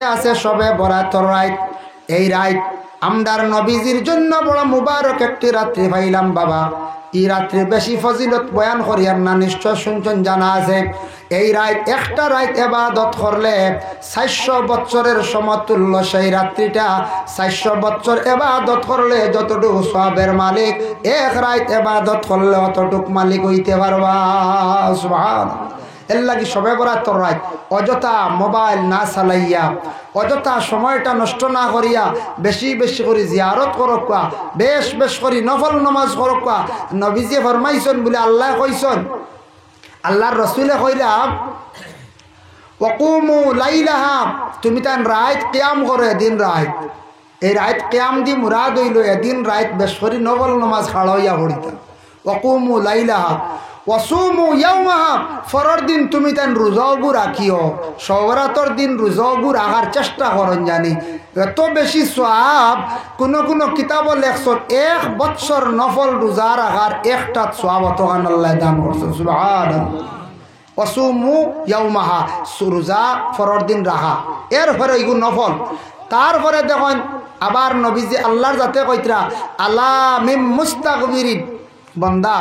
আছে সবে বরাতর রাত। এই রাত আমরার নবীজির জন্য বড় মুবারক একটি রাত্রি পাইলাম বাবা। এই রাত্রি বেশি ফজিলত বয়ান করিয়ার না, নিশ্চয় শুনছেন, জানা আছে। এই রাত একটা রাত ইবাদত করলে 400 বছরের সমতুল্য। সেই রাত্রিটা 400 বছর ইবাদত করলে যতটুকু সওয়াবের মালিক, এক রাত ইবাদত করলে অতটুকু মালিক হইতে পারবা। সুবহানাল্লাহ। এর লাগি সবে বরাতর রাত অযথা মোবাইল না চালাইয়া, অযথা সময়টা নষ্ট না করিয়া বেশি বেশি করে জিয়ারত করক, বেশ করে নফল নামাজ করক। নবীজি ফরমাইছেন বলে আল্লাহ কইছেন, আল্লাহর রসুলে কইরা ওয়াকুমু লাইলাহা, তুমি তান রাত কিয়াম করো এদিন রাত। এই রাত কিয়াম দি মুরাদ হইল এদিন রাত বেশ করে নফল নামাজ খাড়াইয়া পড়িতা। ওয়াকুমু লাইলাহা ওয়াসুমু ইয়াওমাহা, ফরর দিন তুমি তান রোজাও রাখিও। সবরাতর দিন রোজাও রাখার চেষ্টা করন। জানি এত বেশি সওয়াব কোন কিতাব লেখছেন 1 বছর নফল রোজা রাখার একটা সওয়াব অতখান আল্লাহ দান করছেন। সুবহানাল্লাহ। ওয়াসুমু ইয়াওমাহা, রোজা ফরর দিন রাখা, এরপরে এগুলো নফল। তারপরে দেখেন আবার নবীজি আল্লাহর যাতে কইতরা আলা মিম মুস্তাগফিরিন, বন্দা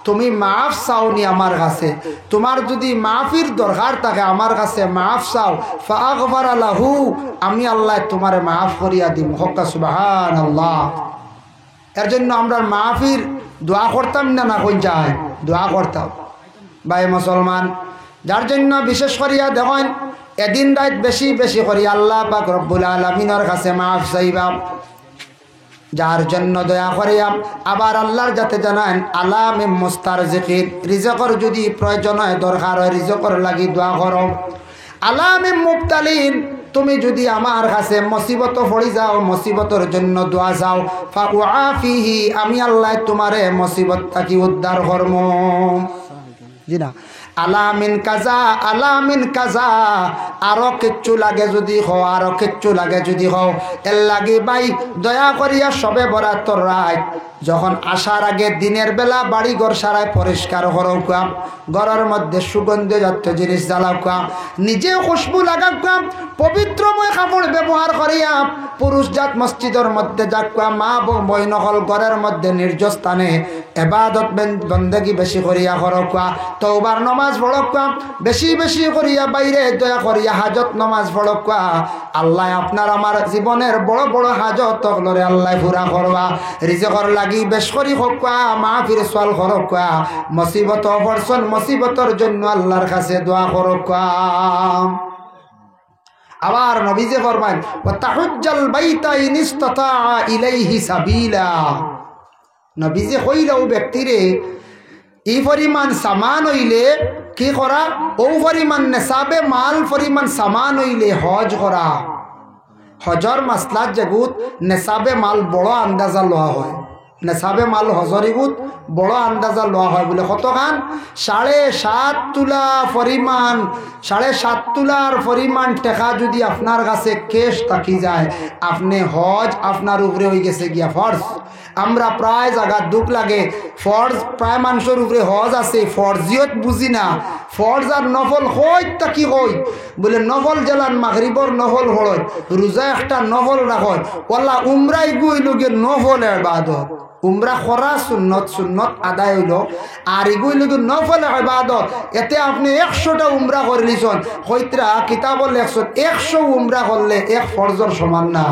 তুমি মাফ চাওনি আমার কাছে, তোমার যদি মাফির দরকার থাকে আমার কাছে মাফ চাও, ফাগফার লাহু, আমি আল্লাহ তোমারে মাফ করিয়া দিম। হক সুবহানাল্লাহ। এর জন্য আমরা মাফির দোয়া করতাম না কোন যায় দোয়া করতাম ভাই মুসলমান। যার জন্য বিশেষ করিয়া দেখেন এদিন রাত বেশি বেশি করিয়া আল্লাহ পাক রব্বুল আলামিনের কাছে মাফ চাইবা। যার জন্য দয়া করিয়া আবার আল্লাহর যাতে জানান আলামিম মুস্তারজিকিন, রিজকের যদি প্রয়োজন হয় দরকার হয় রিজকের লাগি দোয়া করো। আলামিম মুবতালিন, তুমি যদি আমার কাছে মুসিবত পড়ি যাও মুসিবতের জন্য দোয়া যাও, ফাউআফিহি, আমি আল্লাহ তোমারে মুসিবত থাকি উদ্ধার করব। জি না, আলামিন কাজা আলামিন কাজা, আরো কিচ্ছু লাগে যদি হও, আরো কিচ্ছু লাগে যদি হও, এর লাগে ভাই দয়া করিয়া সবে বরাতর রাত যখন আসার আগে দিনের বেলা বাড়ি ঘর সারায় পরিষ্কার করৌকা, ঘরের মধ্যে সুগন্ধজাত জিনিস জ্বালাউকা, নিজেও খুশবু লাগাউকা, পবিত্রময় কাপড় ব্যবহার করিয়া পুরুষ জাত মসজিদের মধ্যে যাকুয়া, মা বইনকল ঘরের মধ্যে নির্জস্থানে ইবাদত বন্দেগী বেশি করিয়া করৌকা, তওবার নামাজ পড়কা, বেশি বেশি করিয়া বাইরে দয়া করিয়া হাজত নামাজ পড়কা। আল্লাহ আপনার আমার জীবনের বড় বড় হাজত তকলরে আল্লাহ পুরা করবা। রিজকের লাগি বেশ করি হকা, মাহফির সওয়াল করকা, মুসিবত অবর্ষণ মুসিবতের জন্য আল্লাহর কাছে দোয়া করকা। আবার নবীজি ফরমান ওয়াতাহুজ্জাল বাইতা ইন ইসতাতা ইলাইহি সাবিলা, নবীজি কইলেও ব্যক্তিরে এই পরিমাণ সামান হইলে কি করা, ও পরিমাণ নেশাবে মাল পরিমাণ সামান হইলে হজ করা। হজর মাসলাত যেগুত নেশাবে মাল বড় আন্দাজা লওয়া হয়, নেশাবে মাল হজরিগুত বড় আন্দাজা লওয়া হয় বলে কতখান 7.5 তোলা পরিমাণ, 7.5 তোলার পরিমাণ টাকা যদি আপনার কাছে কেশ থাকি যায়, আপনি হজ আপনার উপরে হয়ে গেছে গিয়া ফরজ। আমরা প্রায় জায়গা দুঃখ লাগে, ফরজ প্রায় মানুষের উপরে হজ আছে, ফরজিয়ত বুঝি না। ফরজ আর নফল হইতা কি হই বলে, নফল জেলান মাগরিবর নফল হড়য়, রোজা একটা নফল রাখয়, ওয়াল্লা উমরাই গুইল গিয়ে নফল ইবাদত, উমরা করা সুন্নত, সুন্নত আদায় হইল, আর এগুলো নফল ইবাদত। এতে আপনি 100টা উমরা করে লিছন, হইতরা কিতাব লেখছেন 100 উমরা করলে এক ফরজর সমান না।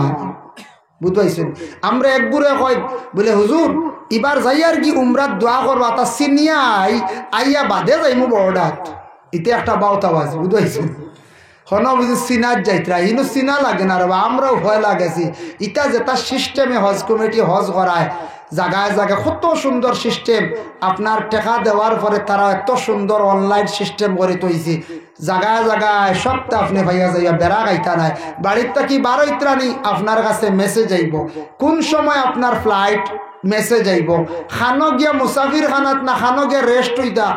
বুঝাইছেন? আমরা একগুরে কই বলে হুজুর এবার যাই আর কি উমরাত দোয়া করবা, তা সিনিয়াই আইয়া বাদে যাইমু বড়ডাত, ইতে একটা বাউতাবাজ। বুঝাইছেন? হন বুঝি সিনার যাইতরা, ইনু সিনা লাগে না রে, আমরাও ভয় লাগেছি। ইটা যেটা সিস্টেমে হজ কমিটি হজ করায় জায়গায় জায়গায় কত সুন্দর সিস্টেম, আপনার টাকা দেওয়ার পরে তারা এত সুন্দর অনলাইন সিস্টেম করে তৈছি, জায়গায় জায়গায় সবটা আপনি ভাইয়া যাইয়া বেড়া গাইতা নাই, বাড়ির থাকি বারোইত্রানি আপনার কাছে মেসেজ আইব, কোন সময় আপনার ফ্লাইট মেসেজ আইব, খানো গিয়া মুসাফির খানাত না খানো গিয়া রেস্ট হইতা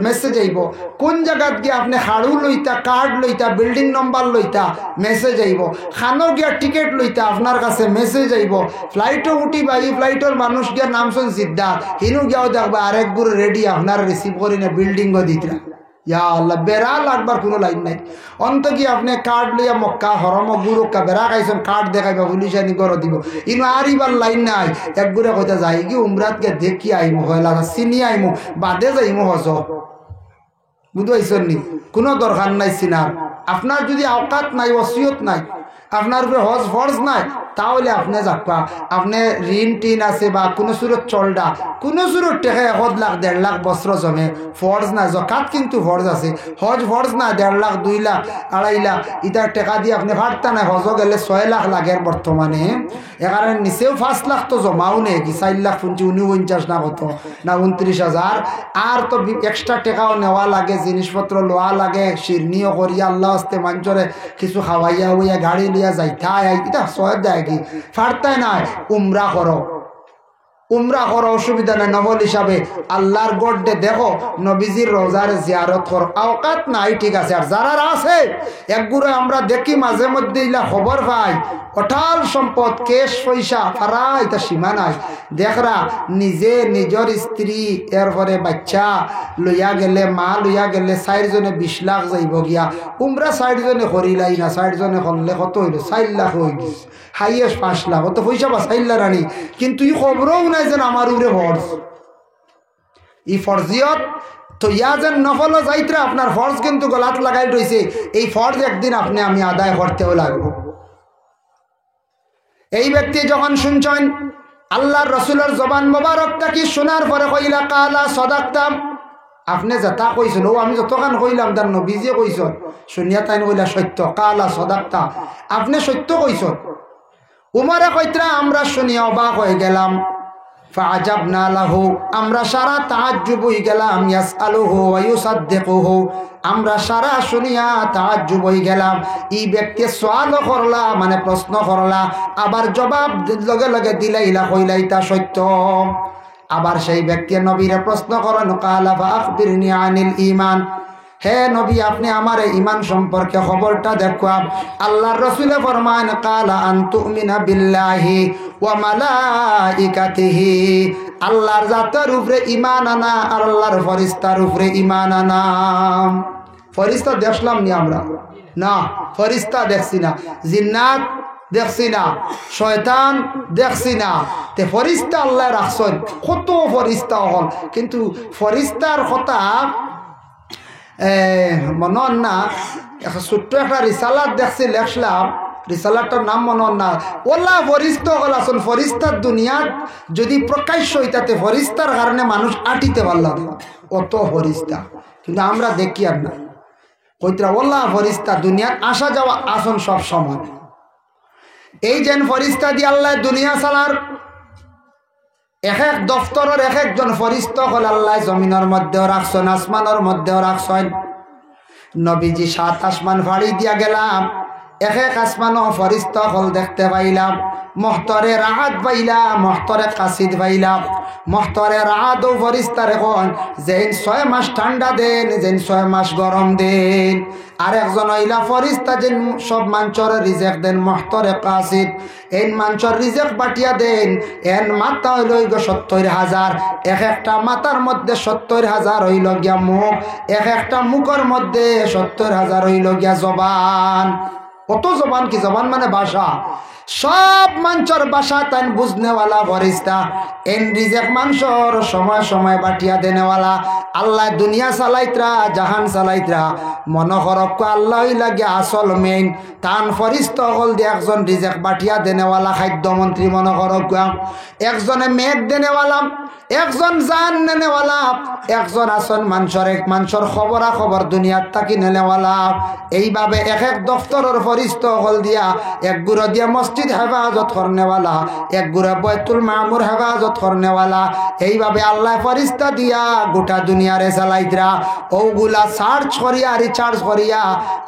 মেসেজ আইব, কোন জায়গাত গিয়া আপনি হাড়ু লইতা, কার্ড লইতা, বিল্ডিং নম্বর লইতা মেসেজ আইব, খানো গিয়া টিকেট লইতা আপনার কাছে মেসেজ আইব, ফ্লাইটও উঠিবা, এই ফ্লাইটের মানুষ গিয়া নামছেন সিদ্ধা, হিনু গিয়াও দেখবা আরেক গুরু রেডি আপনার রিসিভ করি না বিল্ডিংও দিতরা। ইয়া আল্লাহ বেড়া লাগবার কোনো লাইন নাই। অন্ত কি আপনি কার্ড লইয়া মক্কা হরম গুরুক্কা বেড়া খাইছেন কার্ড দেখাইবা পুলিশ আনি গড় দিব ইনো আর ইবার লাইন নাই। এক গুড়ে কইতা যাই কি উমরাতকে দেখি আইমু হয়লা চিনি আইমু বাদে যাইমু হজ বুঝাইছেন নি? কোনো দরকার নাই চিনার। আপনার যদি আওকাত নাই ওসিয়ত নাই আপনার উপরে হজ ফরজ নাই তাহলে আপনি যাবা আপনি ঋণ টিন আছে বা কোনো সুরত চলডা কোনো সুরত টেকা 1 লাখ 1.5 লাখ বস্ত্র জমে ফরজ না জকাত কিন্তু ফরজ আছে হজ ফরজ না 1.5 লাখ 2 লাখ 2.5 লাখ ইটার টাকা দিয়ে আপনি ফাটতা না হজ গেলে 6 লাখ লাগের বর্তমানে এখানে নিচেও 5 লাখ তো জমাও নেই কি 4 লাখ 49 না কত না 29,000 আর তো এক্সট্রা টাকাও নেওয়া লাগে জিনিসপত্র লোয়া লাগে শিরনিও করিয়া আল্লাহ হস্তে মঞ্চরে কিছু খাওয়াইয়া হইয়া গাড়ি লিয়া যাইতাই এটা সহায় দেয় কি ফাটতাই নাই উমরা করো অসুবিধা নাই নফল হিসাবে আল্লাহর গড্ডে দেখো নবীজির রোজার জিয়ারত করো আওকাত নাই ঠিক আছে। আর যারা আছে একগুলো আমরা দেখি মাঝে মধ্যে ইলা খবর পাই অটাল সম্পদ কেশ পয়সা ফারা এটা সীমা নাই দেখরা নিজে নিজের স্ত্রী এরপরে বাচ্চা লইয়া গেলে মা লইয়া গেলে 4 জনে 20 লাখ যাইব গিয়া উমরা 4 জনে করিলাই না 4 জনে করলে কত হইল 4 লাখ হয়ে গেছে হাইয়েস্ট 5 লাখ অত পয়সা বাঁচাইলা রানি কিন্তু ই খবরও নাই যেন আমার উপরে ফরজ ই ফরজিয়ত তো ইয়া যেন নফল যাইতরা আপনার ফরজ কিন্তু গলাত লাগাই রয়েছে এই ফরজ একদিন আপনি আমি আদায় করতেও লাগবো। এই ব্যক্তি যখন শুনছেন আল্লাহর রসুলের জবান মোবারকটা কি শোনার পরে কইলা কালা সদাক্তাম আপনি যেটা কইছিল ও আমি যতক্ষণ কইলাম তার নবীজি কইস শুনিয়া তাই কইলা সত্য কালা সদাক্তা আপনি সত্য কইস। উমরে কইতরা আমরা শুনিয়া অবাক হয়ে গেলাম ফাআজাবনা লাহু আমরা সারা তাআজ্জুব হয়ে গেলাম ইয়াসআলুহু ওয়া ইউসাদ্দিকুহু আমরা সারা শুনিয়া তাআজ্জুব হয়ে গেলাম। এই ব্যক্তি সওয়াল করলা মানে প্রশ্ন করলা আবার জবাব লগে লগে দিলাইলা কইলাইতা সত্য। আবার সেই ব্যক্তি নবীরে প্রশ্ন করেন কালা ফাআখবিরনি আনিল ঈমান হে নবী আপনি আমার ঈমান সম্পর্কে খবরটা দেখুন। আল্লাহর রাসূলে ফরমান কালা আন তুমিনা বিল্লাহি ওয়া মালাইকাতিহি আল্লাহর জাতের উপরে ঈমান আনা আর আল্লাহর ফেরেশতার উপরে ঈমান আনা। ফেরেশতা দেখলাম নি আমরা না ফেরেশতা দেখছি না জিন্নাত দেখছি না শয়তান দেখছি না তে ফেরেশতা আল্লাহ রাখছেন কত ফেরেশতা হল কিন্তু ফেরেশতার কথা মনন না ছোট্ট একটা রিসালাত দেখছি লেখলাম রিসালাটার নাম মনন না ওলা ফরিস্তা হল আসল ফরিস্তার দুনিয়াত যদি প্রকাশ্য হইতাতে ফরিস্তার কারণে মানুষ আটিতে পারল অত ফরিস্তা কিন্তু আমরা দেখি আর না কইতরা ওলা ফরিস্তা দুনিয়াত আসা যাওয়া আসন সব সময় এই যেন ফরিস্তা দিয়ে আল্লাহ দুনিয়া চালার এক এক দফতরের এক একজন ফরিস্তা হল আল্লাহ জমিনের মধ্যেও রাখছেন আসমানের মধ্যেও রাখছেন। নবীজি 7 আসমান ফাড়ি দিয়া গেলাম এক এক আসমানও ফরিস্তা হল দেখতে পাইলাম। মহতরে রাহাত পাইলাম মহতরে কাসিদ পাইলাম মহতরে রাহাতও ফরিস্তার এখন যেন 6 মাস ঠান্ডা দেন যেন 6 মাস গরম দেন। আর একজন হইলা ফরিস্তা যেন সব মাঞ্চর রিজেক দেন মহতরে কাসিদ এন মাঞ্চর রিজেক বাটিয়া দেন এন মাথা হইল 70,000 এক একটা মাথার মধ্যে 70,000 হইল গিয়া মুখ এক একটা মুখের মধ্যে 70,000 হইল গিয়া জবান। কত জবান কি জবান মানে ভাষা সব মানুষের ভাষা তাই বুঝনেওয়ালা ফরিস্তা এন রিজেক মানুষের সময় সময় বাটিয়া দেনেওয়ালা আল্লাহ দুনিয়া চালাইতরা জাহান চালাইতরা মনে করক আল্লাহ লাগে আসল মেইন তান ফরিস্তা হল দিয়ে একজন রিজেক বাটিয়া দেনেওয়ালা খাদ্যমন্ত্রী মনে করক একজনে মেঘ দেনেওয়ালা একজন জান নেনেওয়ালা একজন আসন মানুষের খবরা খবর দুনিয়ার তাকি নেনেওয়ালা এইভাবে এক এক দফতরের ফরিস্তা হল দিয়া এক গুড়ো দিয়া মসজিদ হেফাজত করনেওয়ালা এক গুড়া বয়তুল মামুর হেফাজত করনেওয়ালা এইভাবে আল্লাহ ফরিস্তা দিয়া গোটা দুনিয়ারে চালাইতরা ওগুলা সার্চ করিয়া রিচার্জ করিয়া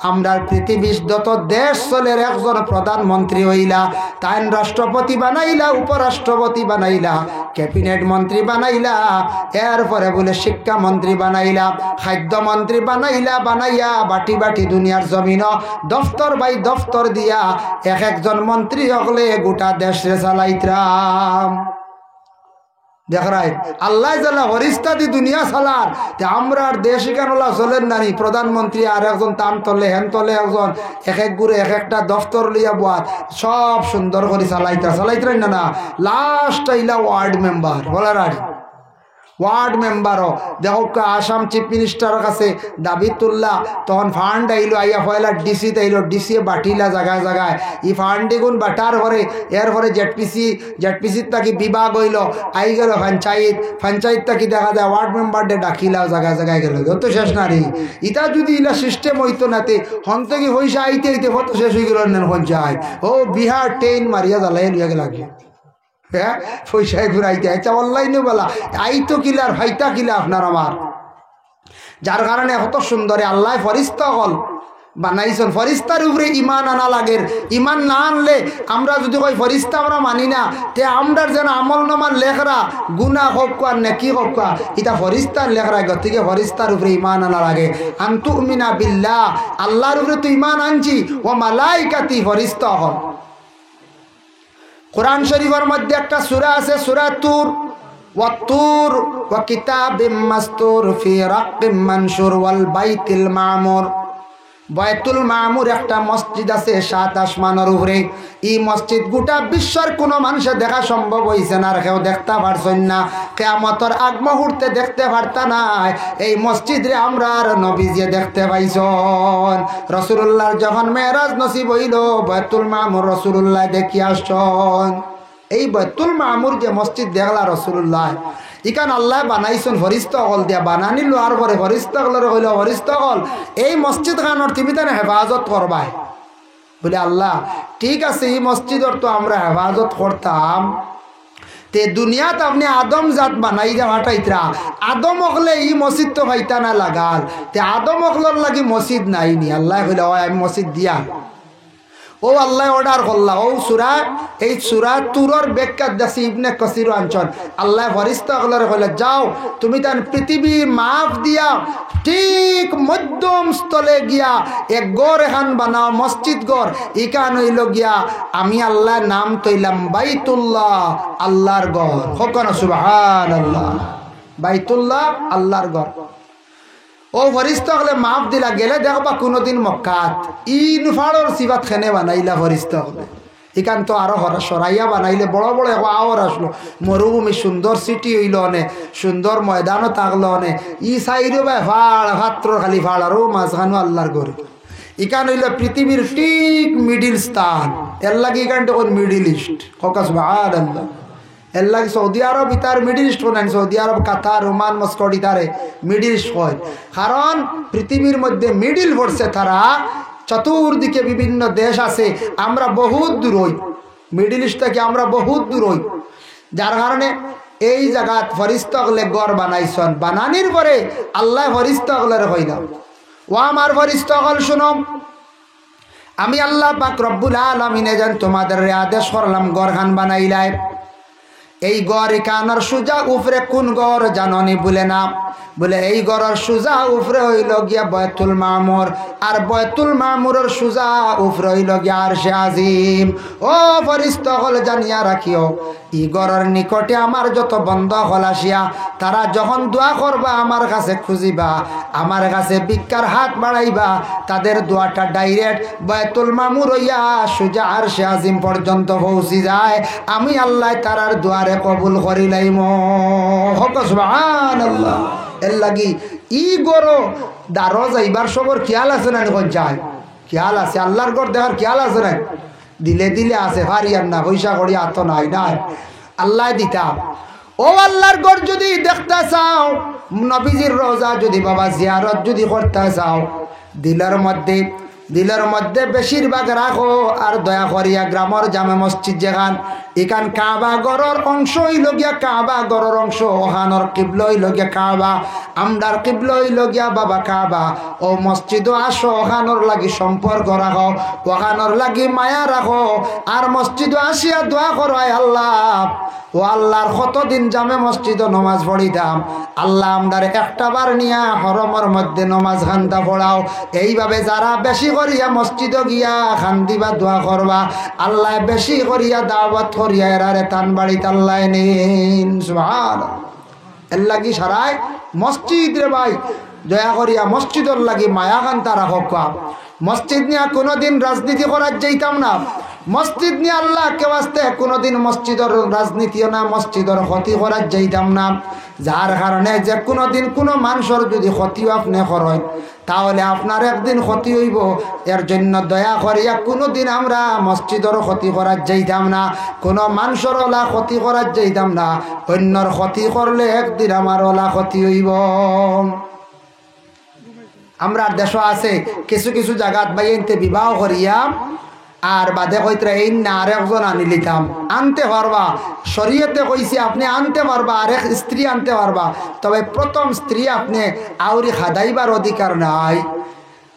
আমরা পৃথিবীর যত দেশ চলের একজন প্রধানমন্ত্রী হইলা তাই রাষ্ট্রপতি বানাইলা উপরাষ্ট্রপতি বানাইলা ক্যাবিনেট মন্ত্রী বানাইলা এরপরে বলে শিক্ষামন্ত্রী বানাইলা খাদ্যমন্ত্রী বানাইলা বানাইয়া বাটি বাটি দুনিয়ার জমিন দফতর বাই দফতর দিয়া এক একজন মন্ত্রী হলে গোটা দেশে চালাইতরাম। দেখ রায় আল্লাহ জাল্লা হরিস্তা দি দুনিয়া চালার আমরা আর দেশ এখানলা চলেন নানি প্রধানমন্ত্রী আর একজন তান তলে হেন তলে একজন এক এক গুড়ে এক একটা দফতর লিয়া বাদ সব সুন্দর করে চালাইতে না লাস্ট আইলা ওয়ার্ড মেম্বার বলার আর ওয়ার্ড মেম্বারও দেখো আসাম চিফ মিনিস্টারের কাছে দাবি তুললা তখন ফান্ড আইলো আইয়া পয়লা ডিসিতে আইলো ডিসি বাটিলা জায়গায় জায়গায় ই ফান্ড গুণ বাটার পরে এর পরে জেডপিসির তাকি বিভাগ হইল আই গেল পঞ্চায়েত তাকি দেখা যায় ওয়ার্ড মেম্বার ডে ডাকিলাও জায়গায় জায়গায় গেল যত শেষ না রে ইটা যদি ইলা সিস্টেম হইতো নাতে হন থেকে পয়সা আইতে আইতে কত শেষ হয়ে গেল পঞ্চায়েত ও বিহার ট্রেন মারিয়া জ্বালাই লিয়া লাগে হ্যাঁ পয়সায় ঘুরাইতে আচ্ছা অনলাইনে বলা আই তো কিলার ভাইটা কিলা আপনার আমার যার কারণে কত সুন্দরে আল্লাহ ফরিস্তা হল বানাইছেন ফরিস্তার উপরে ইমান আনা লাগের ইমান না আনলে আমরা যদি কই ফরিস্তা আমরা মানি না তে আমরার যেন আমল নামার লেখরা গুনাহ হোক আর নেকি হোক এটা ফরিস্তার লেখরা গতিকে ফরিস্তার উপরে ইমান আনা লাগে আনতুমিনা বিল্লাহ আল্লাহর উপরে তো ইমান আনছি ও মালাইকাতি ফরিস্তা হল কুরআন শরীফের মধ্যে একটা সূরা আছে সূরা তুর ওয়াতুর ওয়া কিতাবিম মাসতুর ফি রাক্কিম মানশুর ওয়াল বাইতুল মামুর বাইতুল মামুর একটা মসজিদ আছে সাত আসমানের উপরে এই মসজিদ গোটা বিশ্বের কোনো মানুষে দেখা সম্ভব হইছে না আর কেউ দেখতে পারছেন না কিয়ামতের আগ মুহূর্তে দেখতে পারতা না এই মসজিদে আমরা আর নবীজি দেখতে পাইছন রাসূলুল্লাহর যখন মেরাজ নসিব হইল বাইতুল মামুর রাসূলুল্লাহ দেখি আসছেন এই বাইতুল মামুর যে মসজিদ দেখলা রাসূলুল্লাহ ইকান আল্লাহ বানাইছেন ফরিস্তা হল দিয়া বানানি লোয়ার পরে ফরিস্তা হলের হইল ফরিস্তা হল এই মসজিদ খানোর তুমি তানে হেফাজত করবাই বলে আল্লাহ ঠিক আছে এই মসজিদর তো আমরা হেফাজত করতাম তে দুনিয়াত আপনি আদম জাত বানাই যাওয়াটাইতরা আদম হলে এই মসজিদ তো ভাইতা না লাগাল তে আদম হলর লাগি মসজিদ নাইনি আল্লাহ বলে আমি মসজিদ দিয়া ও আল্লাহ অর্ডার করলা ও সূরা এই সূরা তুরর ব্যাখ্যা দাসি ইবনে কাসির আনছন আল্লাহ ফরিস্তা গুলোরে কইলা যাও তুমি তান পৃথিবীর মাপ দিয়া ঠিক মধ্যম স্থলে গিয়া এক গড় এখান বানাও মসজিদ গড় ইকান হইল গিয়া আমি আল্লাহ নাম তৈলাম বাইতুল্লাহ আল্লাহর গড় হকনা সুবহানাল্লাহ বাইতুল্লাহ আল্লাহর গড় ও ফরিস্তা হলে মাপ দিলা গেলে দেখবা কোনোদিন মক্কাত ইনফাড়র সিবাত খেনে বানাইলা ফরিস্তা হলে এখান তো আরো সরাইয়া বানাইলে বড় বড় আওয়ার আসলো মরুভূমি সুন্দর সিটি হইল অনে সুন্দর ময়দানও থাকলো অনে ই সাইডও ভাই ফাড় ভাত্র খালি ফাড় আরও মাঝখানো আল্লাহর ঘরে এখান হইল পৃথিবীর ঠিক মিডিল স্থান এর লাগে এখান তখন মিডিল ইস্ট ফোকাস ভাড় আল্লাহ এর লাগে সৌদি আরব ইতার মিডিল ইস্ট নাই Saudi Arab Qatar Oman Muscat ইতারে মিডিল ইস্ট হয় কারণ পৃথিবীর মধ্যে মিডিল পড়ছে তারা চতুর্দিকে বিভিন্ন দেশ আছে আমরা বহুত দূর হই মিডিল ইস্ট থেকে আমরা বহুত দূর হই যার কারণে এই জায়গাত ফরিস্তা হলে গড় বানাইছন বানানির পরে আল্লাহ ফরিস্তা হলের হইলাম ও আমার ফরিস্তা হল শুনম আমি আল্লাহ পাক রব্বুল আলামিনে জান তোমাদের আদেশ করলাম গড় খান বানাইলাই এই গড় কানার সুজা উপরে কোন গড় জাননি বলে না বলে এই গড়ের সুজা উপরে হইল গিয়া বাইতুল মামুর আর বাইতুল মামুরের সুজা উপরে হইল গিয়া আরশে আজিম ও ফরিস্তা হল জানিয়া রাখিও ই গড়ের নিকটে আমার যত বন্ধ হল আসিয়া তারা যখন দোয়া করবা আমার কাছে খুঁজিবা আমার কাছে ভিক্ষার হাত বাড়াইবা তাদের দোয়াটা ডাইরেক্ট বাইতুল মামুর হইয়া সুজা আরশে আজিম পর্যন্ত পৌঁছি যায় আমি আল্লাহ তারার দোয়ারে কবুল করিলাইম হক সুবহানাল্লাহ এর লাগি ই গরো দারো যাইবার সবর খেয়াল আছে না কোন যায় খেয়াল আছে আল্লাহর ঘর দেখার খেয়াল আছে না দিলে দিলে আছে হারিয়ার না পয়সা করি আত নাই না আল্লাহ দিতাম ও আল্লাহর ঘর যদি দেখতে চাও নবীজির রোজা যদি বাবা জিয়ারত যদি করতে চাও দিলের মধ্যে বেশিরভাগ রাখো আর দয়া করিয়া গ্রামের জামে মসজিদ যেখান এখান কাবা গড়র অংশ হইল গিয়া কাবা গড়র অংশ ওখানোর কিবল হইল গিয়া কাবা আমদার কিবল হইল গিয়া বাবা কাবা ও মসজিদও আসো ওখানোর লাগি সম্পর্ক রাখো ওখানোর লাগি মায়া রাখো আর মসজিদও আসিয়া দোয়া করো আল্লাহ ও আল্লাহর কতদিন জামে মসজিদও নমাজ পড়িতাম আল্লাহ আমদার একটা বার নিয়া হরমর মধ্যে নমাজ খান্তা পড়াও এইভাবে যারা বেশি করিয়া মসজিদ গিয়া খান্দিবা দোয়া করবা আল্লাহ বেশি করিয়া দাওয়াত করিয়া এরারে তান বাড়ি আল্লাহ নিন সুবহানাল্লাহ এর লাগি সারাই মসজিদ রে ভাই দয়া করিয়া মসজিদর লাগি মায়া কান্তা রাখক মসজিদ নিয়ে কোনোদিন রাজনীতি করার যাইতাম না মসজিদ নিয়ে আল্লাহ কে বাস্তে কোনোদিন মসজিদর রাজনীতিও না মসজিদর ক্ষতি করার যাইতাম না যার কারণে যে কোনোদিন কোনো মানুষের যদি ক্ষতিও আপনি করেন তাহলে আপনার একদিন ক্ষতি হইব এর জন্য দয়া করিয়া কোনোদিন আমরা মসজিদর ক্ষতি করার যাইতাম না কোনো মানুষের ওলা ক্ষতি করার যাইতাম না অন্যর ক্ষতি করলে একদিন আমার ওলা ক্ষতি হইব আমরা দেশ আছে কিছু কিছু জায়গাত বাইনতে বিবাহ করিয়া আর বাদে কইতরা এই না আরেকজন আনি লিতাম আনতে পারবা শরীয়তে কইছে আপনি আনতে পারবা আরেক স্ত্রী আনতে পারবা তবে প্রথম স্ত্রী আপনি আউরি খাদাইবার অধিকার নাই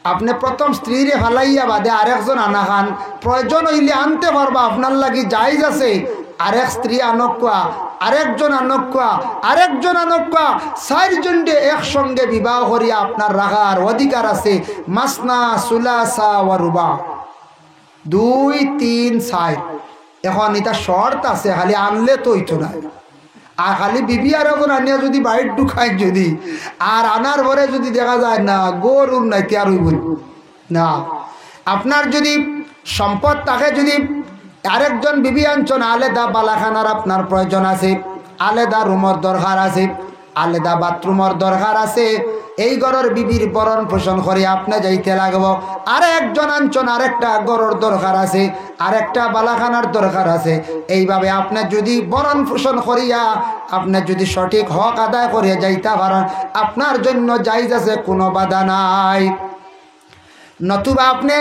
আপনি প্রথম স্ত্রীরে ফালাইয়া বাদে আরেকজন আনা খান প্রয়োজন হইলে আনতে পারবা আপনার লাগি জায়েজ আছে আরেক স্ত্রী আনকা আরেকজন আনকা আরেকজন আনকা চারজনকে একসঙ্গে বিবাহ করিয়া আপনার রাখার অধিকার আছে মাসনা সুলাসা ওয়া রুবা 2 3 4 এখন এটা শর্ত আছে খালি আনলে তো হইতো না আর খালি বিবি আর এখন আনিয়া যদি বাইর ঢুকায় যদি আর আনার পরে যদি দেখা যায় না গরুর নাই আর হইব না আপনার যদি সম্পদ থাকে যদি আরেকজন বিবি আনছেন আলাদা বালাখানার আপনার প্রয়োজন আছে আলাদা রুমের দরকার আছে আলাদা বাথরুমের দরকার আছে এই ঘরের বিবির বরণ পোষণ করে আপনি যাইতে লাগবো আর একজন আনছেন আরেকটা ঘরের দরকার আছে আরেকটা বালাখানার দরকার আছে এইভাবে আপনি যদি বরণ পোষণ করিয়া আপনি যদি সঠিক হক আদায় করিয়া যাইতে পারেন আপনার জন্য জায়েজ আছে কোনো বাধা নাই নতুবা আপনি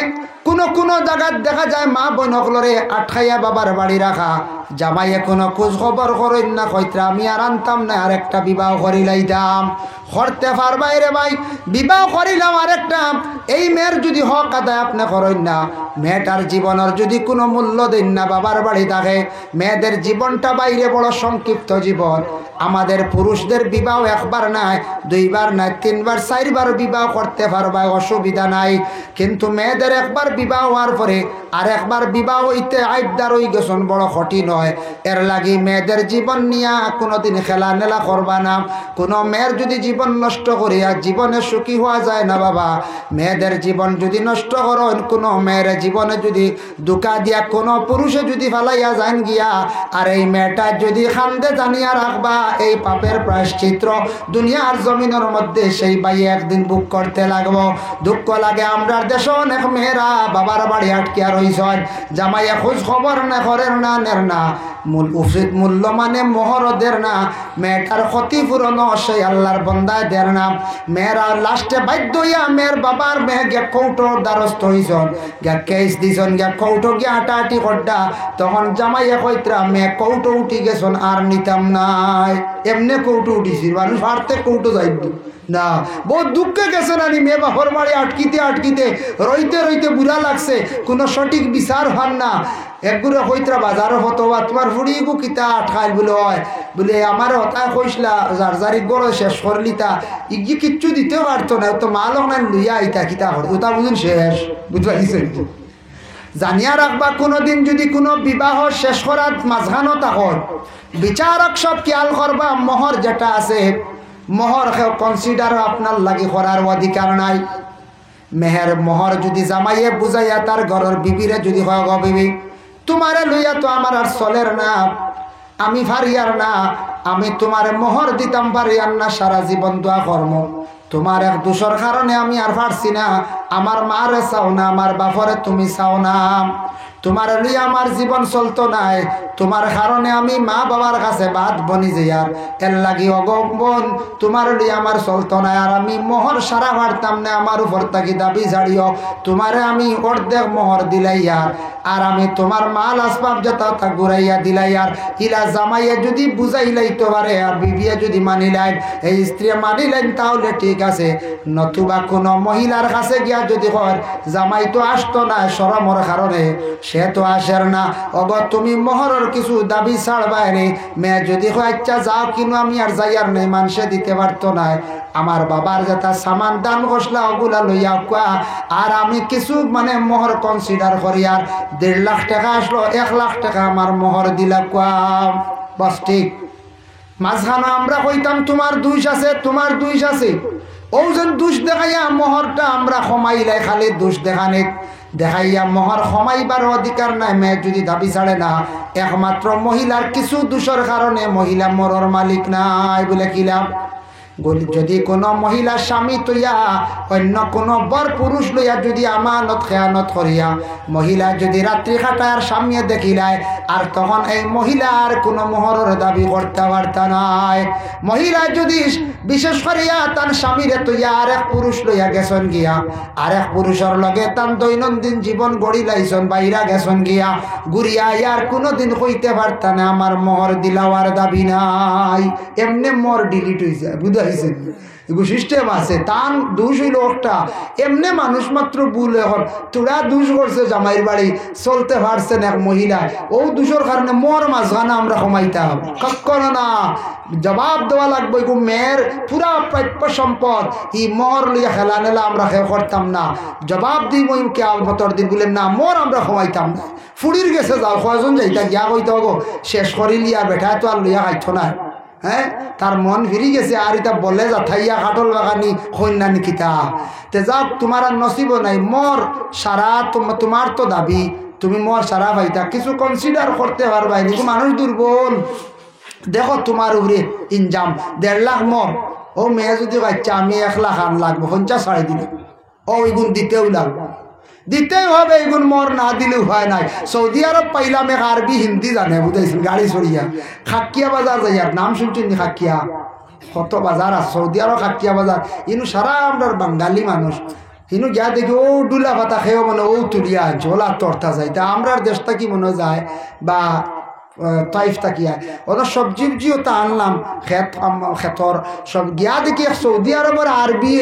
কোনো জায়গায় দেখা যায় মা বোনকলরে আটকাইয়া বাবার বাড়ি রাখা জামাইয়ে কোনো খোঁজ খবর করেন না কইত্রা আমি আর আনতাম না আরেকটা বিবাহ করিলাইতাম করতে পারবাই রে ভাই বিবাহ করিলাম আরেকটা এই মেয়ের যদি হক আদায় আপনি করেন না মেয়েটার জীবনের যদি কোনো মূল্য দেন না বাবার বাড়ি থাকে মেয়েদের জীবনটা বাইরে বড় সংক্ষিপ্ত জীবন আমাদের পুরুষদের বিবাহ একবার নাই দুইবার নাই তিনবার চারবার বিবাহ করতে পারবা অসুবিধা নাই কিন্তু মেয়েদের একবার বিবাহ হওয়ার পরে আর একবার বিবাহ হইতে আইবদার হয়ে গেছেন বড় কঠিন হয় এর লাগি মেয়েদের জীবন নিয়ে কোনোদিন খেলা নেলা করবা না কোনো মেয়ের যদি জীবন নষ্ট করিয়া জীবনে সুখী হওয়া যায় না বাবা মেয়েদের জীবন যদি নষ্ট করেন কোনো মেয়ের জীবনে যদি দুকা দিয়া কোনো পুরুষে যদি ফালাইয়া যান গিয়া আর এই মেয়েটা যদি খান্দে জানিয়া রাখবা এই পাপের প্রায়শ্চিত্র দুনিয়ার জমিনের মধ্যে সেই বাই একদিন বুক করতে লাগবো দুঃখ লাগে আমরা দেশে অনেক মেয়েরা বাবার বাড়ি আটকিয়া রইছেন জামাইয়া খোঁজ খবর না করেন না নের না উচিত মূল্য মানে মোহরদের না মেয়েটার ক্ষতিপূরণ সেই আল্লাহর বন্দায় দের না মেয়েরা লাস্টে বাধ্য হইয়া মেয়ের বাবার মেয়ে গে কৌটোর দ্বারস্থ হইছন গিয়া কেস দিছন গিয়া কৌটো গিয়া আটাআটি করডা তখন জামাইয়া কইত্রা মেয়ে কৌটো উঠি গেছন আর নিতাম নাই এমনি কৌটো উঠিছি মানুষ হারতে কৌটো যাইব না বহুত দুঃখে গেছে না মেয়ে বাপর বাড়ি আটকিতে রইতে বুড়া লাগছে কোনো সঠিক বিচার হন না একগুলো কইত্রা বাজারও হতো বা তোমার ফুড়িগু কিতা আটকাইল বলে হয় বলে আমার হতায় কইসলা যার গড় শেষ করলি তা ইগি কিচ্ছু দিতেও পারতো না তো মালক না লইয়া আইতা কিতা করে ওটা বুঝুন শেষ বুঝতে পারছেন জানিয়া রাখবা কোনোদিন যদি কোনো বিবাহ শেষ করার মাঝখানো তখন বিচারক সব খেয়াল করবা মোহর যেটা আছে মোহর কনসিডার আপনার লাগি করার অধিকার নাই মেহের মোহর যদি জামাইয়ে বুঝাইয়া তার ঘরের বিবিরে যদি হয় গো বিবি তোমারে লইয়া তো আমার আর চলের না আমি ফারিয়ার না আমি তোমার মোহর দিতাম পারিয়ার না সারা জীবন দোয়া কর্ম তোমার এক দোষর কারণে আমি আর পারছি না আমার মারে চাও না আমার বাপরে তুমি চাও না তোমার লইয়া আমার জীবন চলতো নাই তোমার কারণে আমি মা বাবার কাছে বাদ বনি যাইয়ার এর লাগি অগম্বন তোমার লইয়া আমার চলতো না আর আমি মোহর সারা পারতাম না আমার উপর থাকি দাবি ঝাড়িও তোমারে আমি অর্ধেক মোহর দিলাইয়ার আর আমি তোমার মাল আসবাব যেটা তা ঘুরাইয়া দিলাইয়ার ইলা জামাইয়া যদি বুঝাইলাইতে পারে আর বিবিয়া যদি মানিলেন এই স্ত্রী মানিলেন তাহলে ঠিক আছে নতুবা কোনো মহিলার কাছে গিয়া যদি কর জামাই তো আসতো না শরমর কারণে সে তো আসের না অগ তুমি মোহরের কিছু দাবি ছাড়বাই রে মেয়ে যদি আচ্ছা যাও কিনো আমি আর যাই আর নেই মানুষে দিতে পারতো না আমার বাবার যেটা সামান দান ঘোষলা ওগুলা লইয়া কোয়া আর আমি কিছু মানে মোহর কনসিডার করি আর 1.5 লাখ টাকা আসলো 1 লাখ টাকা আমার মোহর দিলা কোয়া বাস ঠিক মাঝখানে আমরা কইতাম তোমার দুইশ আছে তোমার দুইশ আছে ও যেন দুষ দেখাইয়া মোহরটা আমরা কমাইলাই খালি দুষ দেখানে দেখাইয়া মোহর কমাইবার অধিকার নাই মেয়ে যদি দাবি ছাড়ে না একমাত্র মহিলার কিছু দোষের কারণে মহিলা মরর মালিক নাই বলে কিলাম যদি কোনো মহিলা স্বামী তৈয়া অন্য কোনো বর পুরুষ লইয়া যদি আমানত খেয়ানত করিয়া মহিলা যদি রাত্রি খাটার সামনে দেখিলায় আর তখন এই মহিলার কোনো মোহরের দাবি করতে পারত নাই মহিলা যদি বিশেষ করিয়া তার স্বামীরে তৈয়া আরেক পুরুষ লইয়া গেছন গিয়া আরেক পুরুষের লগে তার দৈনন্দিন জীবন গড়ি লাইছন বাইরা গেছন গিয়া ঘুরিয়া ইয়ার কোনোদিন কইতে পারত না আমার মোহর দিলাওয়ার দাবি নাই এমনি মোর ডিলিট হয়ে যায় বুঝা সিস্টেম আছে তান দুষ হইল একটা এমনি মানুষ মাত্র ভুল এখন তোরা দুষ করছে জামাইর বাড়ি চলতে পারছেন এক মহিলা ও দুষের কারণে মোর মাঝখানে আমরা কমাইতাম কখনো না জবাব দেওয়া লাগবে গো মেয়ের পুরা প্রাপ্য সম্পদ ই মোর লইয়া খেলা নেলা আমরা করতাম না জবাব দিই মই কে আলমতর দিন বললেন না মোর আমরা কমাইতাম না ফুড়ির গেছে যাও কয়জন যাইতা গিয়া কইতে হবো শেষ করিলি আর বেটা তো আর লইয়া খাইছ না হ্যাঁ তার মন ফিরি গেছে আর এটা বলে যাথাইয়া কাটল বাগানি কন্যা নিকিতা তে যাক তোমার আর নসিব নাই মোর সারা তোমার তো দাবি তুমি মোর সারা পাইতা কিছু কনসিডার করতে পারবা কিন্তু মানুষ দুর্বল দেখো তোমার উপরে ইনজাম 1.5 লাখ মোর ও মেয়ে যদি বাচ্চা আমি 1 লাখ আন লাগবো 50 দিলে ও এগুন দিতেও লাগবো দিতেই হবে এগুন মোর না দিলে উপায় নাই সৌদি আরব পাইলাম এক আরবি হিন্দি জানে বুঝাইছেন গাড়ি চড়িয়া খাকিয়া বাজার যাই আর নাম শুনছেন খাকিয়া কত বাজার আছে সৌদি আরব খাকিয়া বাজার ইনু সারা আমরা বাঙালি মানুষ ইনু গিয়া দেখি ও ডুলা পাতা খেয়েও মানে ও তুলিয়া আনছে ওলা তরতা যায় তা আমরার দেশটা কি মনে যায় বা তাইফ তাকিয়া ওরা সবজি উবজিও তা আনলাম খেতর সব গিয়া দেখি সৌদি আরবের আরবি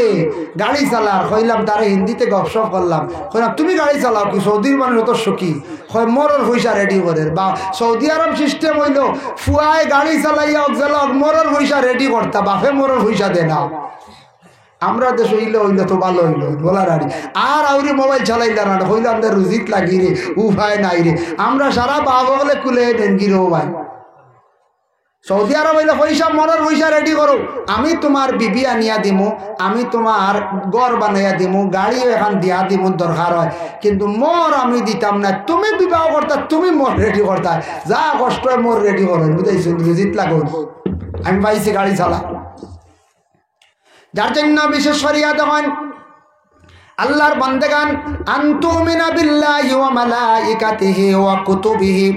গাড়ি চালার কইলাম তারা হিন্দিতে গপসপ করলাম কইলাম তুমি গাড়ি চালাও কি সৌদির মানুষ তো সুখী হয় মরর পয়সা রেডি করে বা সৌদি আরব সিস্টেম হইল ফুয়ায় গাড়ি চালাইয়া জ্বালাক মরর পয়সা রেডি করতা বাপে মরর পয়সা দে না আমরা দেশ হইলে হইলে তো ভালো হইলো বলার আর আউরি মোবাইল চালাইলে না হইলে আমাদের রুজিত লাগি রে উপায় নাই রে আমরা সারা বাবা বলে কুলে দেন কি রে ভাই সৌদি আরব হইলে পয়সা মরার পয়সা রেডি করো আমি তোমার বিবি আনিয়া দিমু আমি তোমার ঘর বানাইয়া দিমু গাড়িও এখন দিয়া দিমু দরকার হয় কিন্তু মোর আমি দিতাম না তুমি বিবাহ করতা তুমি মোর রেডি করতা যা কষ্ট হয় মোর রেডি করো বুঝাইছো রুজিত লাগো আমি পাইছি গাড়ি চালা যার জন্য বিশেষ করিয়া দেখেন আল্লাহর বান্দাগান আনতুমিনা বিল্লাহি ওয়া মালাইকাতিহি ওয়া কুতুবিহি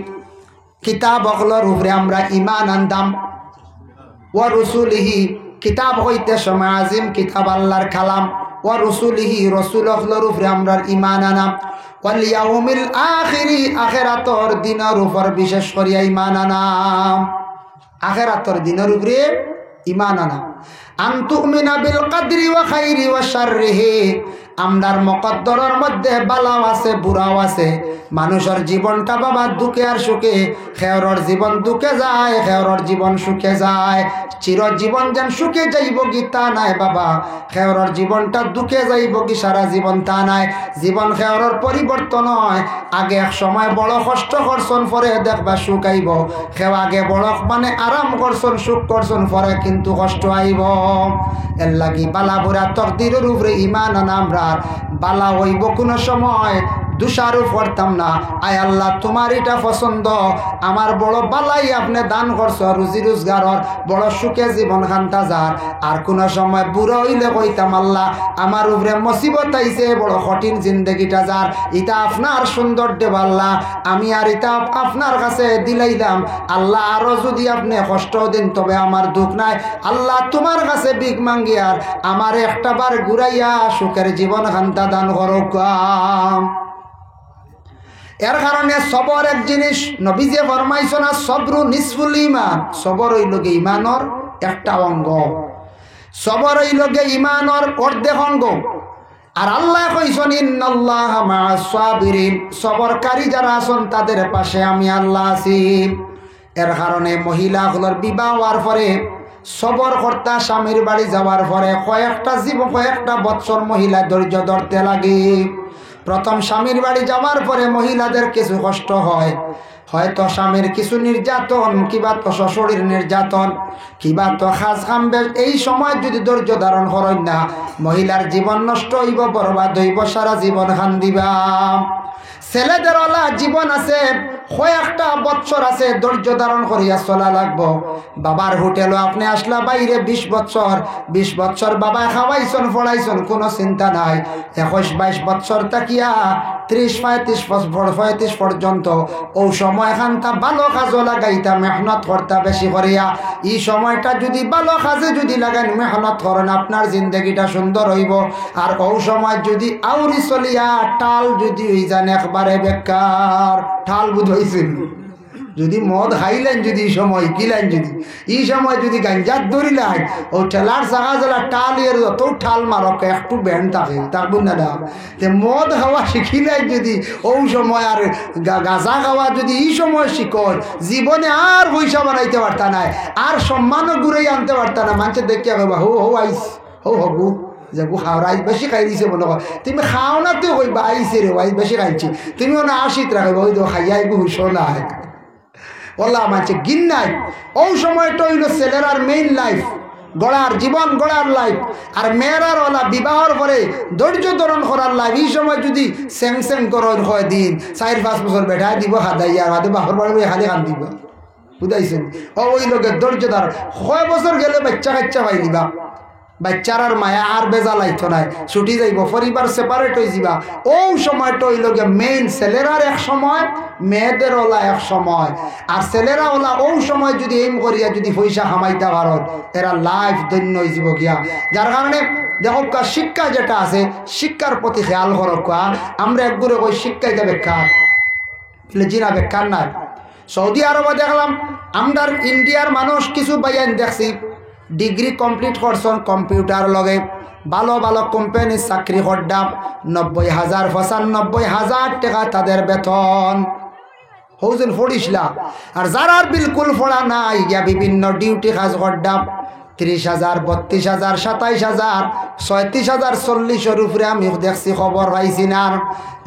কিতাব অগলর উপরে আমরা ঈমান আনতাম ওয়া রুসুলিহি কিতাব হইতে সময় আজিম কিতাব আল্লাহর কালাম ওয়া রুসুলিহি রাসূল অগলর উপরে আমরা ঈমান আনাম ওয়াল ইয়াউমিল আখিরি আখিরাতর দিনের উপর বিশেষ করিয়া ঈমান আনাম আখিরাতর দিনের উপরে ঈমান আনাম আনতুমিনা বিল কদরি ওয়া খাইরি ওয়া শাররিহি আমরার মুকদ্দরের মধ্যে বালাও আছে বুড়াও আছে মানুষের জীবনটা বাবা দুঃখে আর সুখে খেয়রর জীবন দুঃখে যায় খেয়রর জীবন সুখে যায় চিরজীবন যেন সুখে যাইব কি তা নাই বাবা খেয়রর জীবনটা দুঃখে যাইব কি সারা জীবন তা নাই জীবন খেয়রর পরিবর্তন হয় আগে এক সময় বড় কষ্ট করছন পরে দেখবা সুখ আইব খেও আগে বড় মানে আরাম করছন সুখ করছন পরে কিন্তু কষ্ট আইব এর লাগি বালা বুড়া তকদিরের উপরে ঈমান আনা আমরা বালা হইব কোনো সময় দুষারও করতাম না আয় আল্লাহ তোমার এটা পছন্দ আমার বড় বালাই আপনি দান করছো রুজি রোজগারর বড় সুখে জীবন খান্তা যার আর কোনো সময় বুড়ো হইলে কইতাম আল্লাহ আমার উপরে মুসিবত আইছে বড় কঠিন জিন্দগিটা যার এটা আপনার সুন্দর দেব আল্লাহ আমি আর এটা আপনার কাছে দিলাইলাম আল্লাহ আরো যদি আপনি কষ্ট দিন তবে আমার দুঃখ নাই আল্লাহ তোমার কাছে ভিক মাঙ্গি আর আমার একটা বার ঘুরাইয়া সুখের জীবন খান্তা দান করো। এর কারণে সবর এক জিনিস নবী যে ফরমাইছো না সবরু নিসফুল ঈমান সবর হইল গে ঈমানর একটা অঙ্গ সবর হইল গে ঈমানর অর্ধেক অঙ্গ আর আল্লাহ কইছেন ইন্নাল্লাহা মা'আস সাবিরিন সবরকারী যারা আছেন তাদের পাশে আমি আল্লাহ আছি। এর কারণে মহিলাগুলোর বিবাহ হওয়ার পরে সবর কর্তা স্বামীর বাড়ি যাওয়ার পরে কয়েকটা বৎসর মহিলা ধৈর্য ধরতে লাগে। প্রথম স্বামীর বাড়ি যাওয়ার পরে মহিলাদের কিছু কষ্ট হয়, হয়তো স্বামীর কিছু নির্যাতন, কিবা তো শ্বশুরের নির্যাতন, কিবা তো খাস খামবে। এই সময় যদি ধৈর্য ধারণ করেন না, মহিলার জীবন নষ্ট হইব, বরবাদ হইব, সারা জীবন খান দিবা। ছেলেদের ওলা জীবন আছে, কয়েকটা বৎসর আছে, ধৈর্য ধারণ করিয়া চলা লাগবো। বাবার হোটেলও আপনি আসলা বাইরে 20 বৎসর বাবা খাওয়াইছন পড়াইছন, কোনো চিন্তা নাই। 21-22 বৎসর তাকিয়া 30-35 পর্যন্ত ও সময় খানটা ভালো কাজও লাগাইতা, মেহনত করতা বেশি করিয়া। এই সময়টা যদি ভালো কাজে যদি লাগান, মেহনত করেন, আপনার জিন্দগিটা সুন্দর হইব। আর ও সময় যদি আউরি চলিয়া টাল যদি হই যান, একবারে বেকার। ঠাল বুধ হয়েছিল যদি মদ খাইলেন, যদি এই সময় কিলেন, যদি এই সময় যদি গাঞ্জাত ধরিলেন, ও ঠেলার চাকা জ্বালা টাল এর যত ঠাল মারক একটু ব্যান্ড থাকে থাকবেন না না। মদ খাওয়া শিখিলেন যদি ও সময়, আর গাঁজা খাওয়া যদি এই সময় শিখল, জীবনে আর পয়সা বানাইতে পারতা নাই, আর সম্মানও ঘুরে আনতে পারতা না। মানুষের দেখিয়া কইবা হো হো আইস, হো হবু যাবো খাও, রাইস বেশি খাই দিছে মনে কর। তুমি খাও না, তুই কইবা আইসে রে আইস বেশি খাইছি, তুমিও না আশিত রাখবা, ওই তো খাইয়া আইবো হুশো না ওলা মানছে গিন নাই। ওই সময়টা হইল ছেলেরার মেইন লাইফ, গড়ার জীবন, গড়ার লাইফ। আর মেয়েরার ওলা বিবাহর পরে ধৈর্য ধারণ করার লাইফ। এই সময় যদি স্যাং করেন হয় দিন 4-5 বছর বেঠাই দিব, খাদাইয়া হাতে বাপর বাড়ি খালি খান দিব, বুঝাইছেন? ওই লোকের ধৈর্য ধারণ, 6 বছর গেলে বাচ্চা কাচ্চা পাই দিবা, বাচ্চার আর মায়া আর বেজা লাইতো নাই, ছুটি যাইব, পরিবার সেপারেট হয়ে যাবা। ও সময়টা হইল গিয়ে মেইন ছেলেরার এক সময়, মেয়েদের ওলা এক সময়। আর ছেলেরা ওলা ও সময় যদি এইম করিয়া যদি পয়সা কামাইতে পারত, এরা লাইফ ধন্য হয়ে যাব গিয়া। যার কারণে দেখো শিক্ষা যেটা আছে, শিক্ষার প্রতি খেয়াল করক। আমরা একগুলো কই শিক্ষাইতে বেকার, জিনা বেকার নাই। সৌদি আরবে দেখলাম, আমরা ইন্ডিয়ার মানুষ কিছু বাইয়ান দেখছি ডিগ্রি কমপ্লিট করছেন, কম্পিউটার লগে ভালো ভালো কোম্পানির চাকরি করডাম, 90,000 95,000 টাকা তাদের বেতন। হৌজন ফড়িসলা। আর যারা বিলকুল ফোড়া নাই, গিয়া বিভিন্ন ডিউটি কাজ করডাম, 30,000 32,000 27,000 36,000 40-এর উপরে আমি দেখছি, খবর পাইছি না।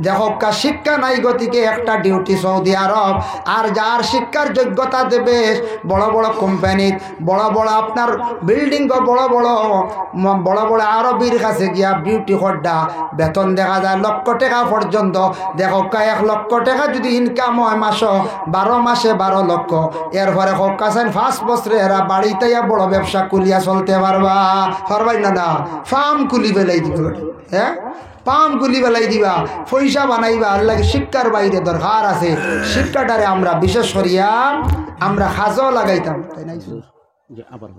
দেখো শিক্ষা নাই গতিকে একটা ডিউটি সৌদি আরব। আর যার শিক্ষার যোগ্যতা দেবে, বড় বড় কোম্পানিত, বড় বড় আপনার বিল্ডিং, বড় বড় আরবির কাছে গিয়া ডিউটি করডা, বেতন দেখা যায় লক্ষ টাকা পর্যন্ত। দেখো 1 লক্ষ টাকা যদি ইনকাম হয় মাস, 12 মাসে 12 লক্ষ। এরপরে কাছেন 5 বছরে এরা বাড়িতে বড় ব্যবসা কুলিয়া চলতে পারবা, পারবাই না? না, ফার্ম কুলি বেলাই দিব, হ্যাঁ পাম গুলি বেলাই দিবা, পয়সা বানাইবা। আল্লাহ শিক্ষার বাইরে দরকার আছে, শিক্ষাটারে আমরা বিশেষ করিয়া আমরা কাজও লাগাইতাম, তাই না? আবার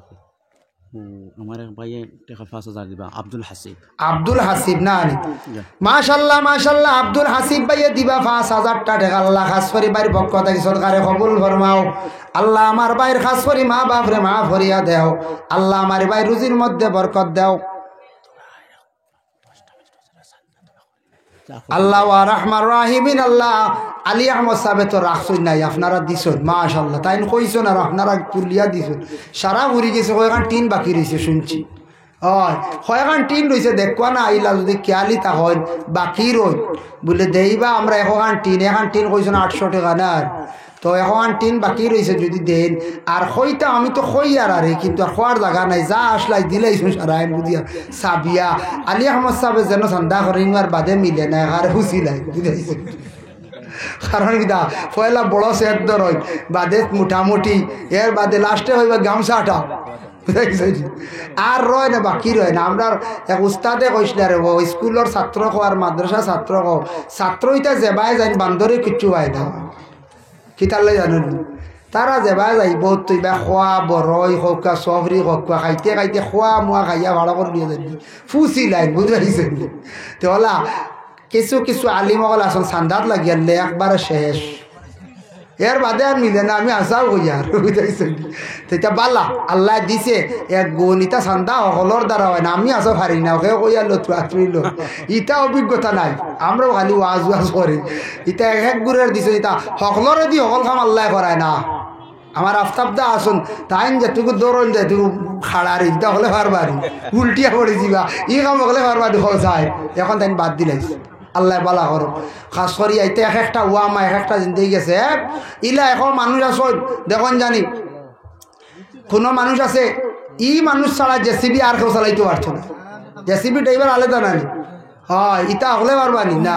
আমার ভাইয়ে টাকা 5,000 দিবা, আব্দুল হাসিব না? মাশাআল্লাহ মাশাআল্লাহ, আব্দুল হাসিব ভাইয়ে দিবা 5,000 টাকা। আল্লাহ খাস করি বাইর পক্ষ থেকে সরকারে কবুল ফরমাও। আল্লাহ আমার ভাইয়ের খাস করি মা বাপরে মা ফরিয়া দেও। আল্লাহ আমার ভাই রুজির মধ্যে বরকত দেও। আল্লাহ ওয়া রহমান রাহিমিন। আল্লাহ আলী আহমদ সাহেব তো রাখছই নাই, আপনারা দিছন মাশাআল্লাহ, তাই কইছেন আর আপনারা তুলিয়া দিছন। সারা ঘুরি গেছে, কয়েকখান টিন বাকি রয়েছে শুনছি। হয় কয়েকখান টিন রয়েছে, দেখবা না আইলা যদি খেয়ালি তা হয় বাকি রই বলে দেইবা আমরা। এখন টিন কইছেন 800 টাকা না, তো এখন টিন বাকি রয়েছে যদি দেন। আর খইতা আমি তো খই আর কিন্তু আর খোয়ার জায়গা নাই, যা আসলাই দিলাইছো সারাইন বুঝিয়া সাবিয়া। আলী আহমদ সাহেব যেন সন্ধ্যা করে আর বাদে মিলে না, আর হুসি লাই বুঝাইছে। কারণ কিতা পয়লা বড় সেদ্ধ রয়, বাদে মোটামুটি, এর বাদে লাস্টে হইবা গামছাটা, বুঝাইছে। আর রয় না, বাকি রয় না। আমরা এক উস্তাদে কইসলে রে, স্কুলের ছাত্র কো আর মাদ্রাসা ছাত্র কো, ছাত্র ইটা যেবাই যাই বান্দরে কিচ্ছু হয় না, কিতালে জানেন তারা যেবা যাইব তুইবা খোৱা বরই হোক চবরি হোক খাইতে খাইতে খোৱা মোৱা খাইয়া ভাড়া করে দিয়ে যাবি ফুচি লাইন, বুঝতে পারছেন? তেলা কিছু কিছু আলিমকল আসল চান্দাত লাগিয়ালে একবারে শেষ, এর বাদে আর মিলে না। আমি আশাও কই আর, বুঝতে তেতিয়া বালা আল্লাহ দিছে এক গুণ, ইটা চান্দা সকলের দ্বারা হয় না, আমি আসা পারি না, ওকে কই আলো তুইল ইটা অভিজ্ঞতা নাই। আমরাও খালি ওয়াজ করি, ইটা এক গুড়ের দিছে, ইটা সকলরে দি সকল কাম আল্লাহ করায় না, আমার আফতাবদা আসুন তাই যেটুকু দৌড়ন যেটুকু খাড়ারি তা হলে পারবারি উল্টিয়া পড়ে যাবা ই কাম হলে পারবারি যায় এখন তাই বাদ দিলাইছে আল্লাহ বালা করো খাস করি আইতে এক একটা ওয়ামা এক একটা জিন্দগি গেছে ইলা এখন মানুষ আসুন দেখুন জানি কোনো মানুষ আছে ই মানুষ ছাড়া জেসিবি আর কেউ চালাইতে পারছো না জেসিবি ড্রাইভার আলাদা নানি হয় ইটা হলে পারবানি না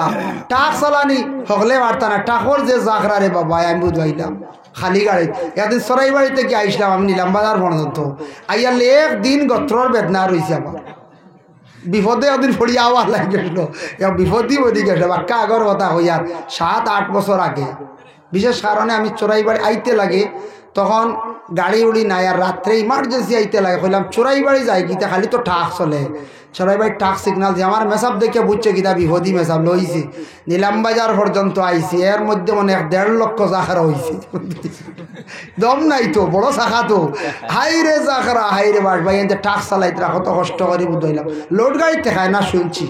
টাক চালানি হকলে পারতা না টাকর যে জাকরা রে বাবা আমি বুঝাইলাম খালি গাড়ি একদিন সরাই বাড়িতে গিয়ে আইসলাম আমি নিলাম বাজার পর্যন্ত আইয়াল একদিন গত্রর বেদনা রয়েছে আমার বিপদে একদিন ফড়িয়া আওয়াজ লাগে গেছিল বিপদই ওদিকে গেছে বাক্কা আগর কথা হইয়ার 7-8 বছর আগে বিশেষ কারণে আমি চোরাই বাড়ি আইতে লাগে তখন গাড়ি উড়ি নাই আর রাত্রে ইমার্জেন্সি আইতে লাগে কইলাম চোরাই বাড়ি যাই গীতা খালি তো ঠাক চলে চোরাই বাড়ি টাক সিগনাল দিয়ে আমার মেসাব দেখে বুঝছে গীতা বিপদী মেসাব লইছি নিলাম বাজার পর্যন্ত আইছি এর মধ্যে মানে 1.5 লক্ষ জাখারা হয়েছে দম নাই তো বড় শাখা তো হাইরে জাখারা হাইরে বাস ভাই এতে টাক চালাইতে কত কষ্ট করে বুঝাইলাম লোড গাড়িতে খায় না শুনছি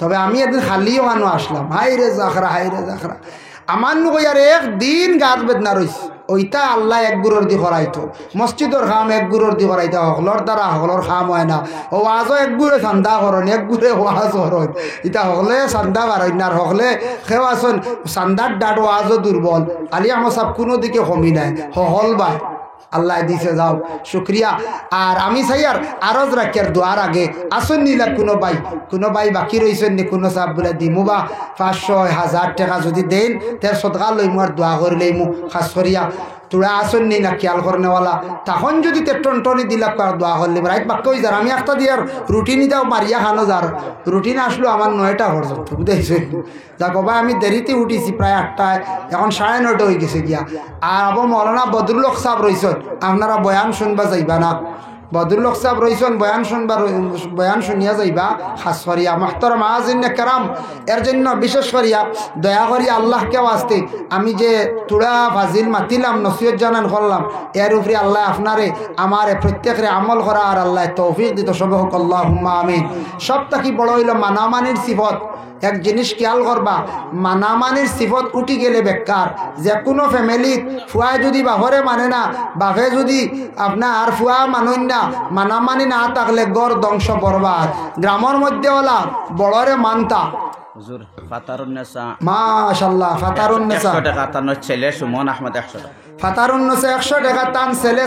তবে আমি একদিন খালিও আনো আসলাম হাইরে জাখরা আমার নগর একদিন গাছ বেদনা রয়েছে ওইটা আল্লাহ এক গুরুর দি করাইতো মসজিদর খাম এক গুরুর দি করাইতে হকলর দ্বারা হকলর খাম হয় না ও আজও এক গুড়ে চান্দা করন এক গুড়ে ওয়াজ করন ইটা হকলে চান্দা বাড়াই না আর হকলে সেও আসন চান্দার ডাট ওয়াজও দুর্বল আলি আমার সব কোনো দিকে কমি নাই হল বাই আল্লাহ দিছে যাও শুক্রিয়া আর আমি চাই আর আরজ রাখিয়ার দোয়ার আগে আসন নিলা কোনো ভাই বাকি রয়েছেন নি কোনো সাপ বলে দিমু বা 500-1000 টাকা যদি দেন তার সদকা লইমু আর দোয়া করে লইমু খাস করিয়া তোরা আসন নি না খেয়াল করনেওয়ালা তখন যদি তে টনটনি দিলা আর দোয়া করলে রাইট বাক্য হয়ে যার আমি একটা দিয়ার রুটিনি দাও মারিয়া খানো যার রুটিন আসলো আমার 9টা পর্যন্ত বুঝেছেন যা বাবা আমি দেরিতে উঠিছি প্রায় 8টায় এখন 9:30 হয়ে গেছে গিয়া আর আবু মৌলানা বদরুল হক সাহেব রইছেন আপনারা বয়ান শুনবা যাইবা না বদরুল হক সাহেব রইছেন বয়ান শুনিয়া যাইবা খাস করিয়া মুহতারাম আজিন کرام এর জন্য বিশেষ করিয়া দয়া করিয়া আল্লাহকে ওয়াস্তে আমি যে তুড়া ফাজিল মাতিলাম নসিহত জানান করলাম এর উপরে আল্লাহ আপনারে আমারে প্রত্যেকরে আমল করা আর আল্লাহ তৌফিক দিত সব হোক আল্লাহুম্মা আমিন সব থাকি বড় হইল মানামানির সিফত এক জিনিস খেয়াল করবা মানামানির সিফত উঠি গেলে বেকার যে কোনো ফ্যামিলিত ফুয়ায় যদি বাপরে মানে না বাপে যদি আপনার আর ফুয়া মানুন না মানামানি না থাকলে গড় ধ্বংস বরবাদ গ্রামের মধ্যে ওলা বড়রে মানতা হুজুর ফাতারুন্নেসা মাশাআল্লাহ ফাতারুন্নেসা 100 টাকা তার ছেলে সুমন আহমদ 100 টাকা ফাতারুন্নেসা 100 টাকা তান ছেলে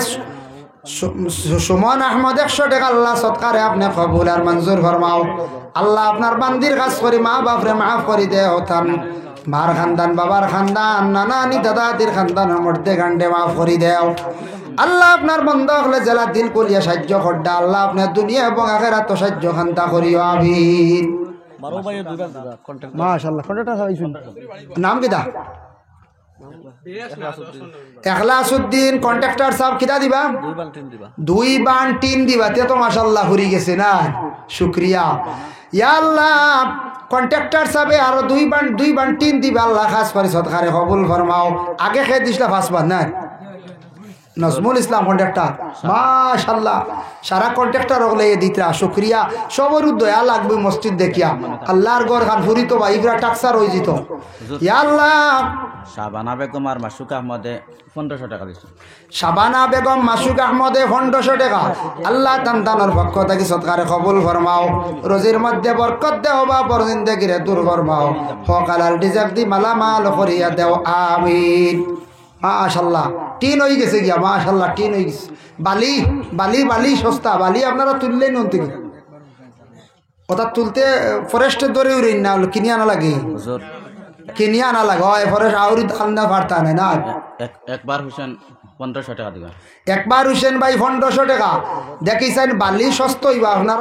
সুমন আহমদ 100 টাকা আল্লাহ সৎকারে আপনি কবুল আর মঞ্জুর ফরমাও আল্লাহ আপনার বান্দির কাজ করি মা বাপরে মাফ করি দে হতান মার খানদান বাবার খানদান নানানি দাদাদির খানদানের মধ্যে গান্ডে মাফ করি দেও আল্লাহ আপনার বন্ধ হলে জেলা দিল কলিয়া সাহায্য করডা আল্লাহ আপনার দুনিয়া এবং আখেরাত সাহায্য খান্তা করিও আমিন মাশাআল্লাহ কন্টাক্ট হাইছুন নাম কিটা এখলাসউদ্দিন কন্ট্রাক্টর সাহেব কিটা দিবা 2 বান 3 দিবা তে তো মাশাআল্লাহ হরি গেছে না শুকরিয়া ইয়া আল্লাহ কন্ট্রাক্টর সাহেব আর 2 বান 3 দিবা আল্লাহ খাস করে সদকারে কবুল ফরমাও আগে খেয়ে দিছলা 5 বান না নজমুল ইসলাম কন্ট্রাক্টর মাশাআল্লাহ সারা কন্ট্রাক্টর হলে দিতরা শুকরিয়া সবর দয়া লাগবে মসজিদ দেখিয়া আল্লাহর ঘর খান ফুরি তো ভাইরা টাকসার হই জিত ইয়া আল্লাহ শাবানা বেগম আর মাসুক আহমদে 1500 টাকা দিছে শাবানা বেগম মাসুক আহমদে 1500 টাকা আল্লাহ তান্তানোর পক্ষ থেকে সদকারে কবুল ফরমাও রোজির মধ্যে বরকত দেও বা পর জিন্দেগিরে দূর ফরমাও হকালাল রিজক দি মালামাল করিয়া দেও আমিন মাশাআল্লাহ 3 হয়ে গেছে গিয়া মাশাআল্লাহ 3 হয়ে গেছে বালি সস্তা বালি আপনারা তুললেই নন থেকে ওটা তুলতে ফরেস্টের দরে উড়ে না কিনে আনা লাগে হুজুর কিনে আনা লাগে হয় ফরেস্ট আউরি আননা পারতা না একবার হোসেন 1500 টাকা দিবা একবার হোসেন ভাই 1500 টাকা দেখিছেন বালি সস্তা হইবা আপনারা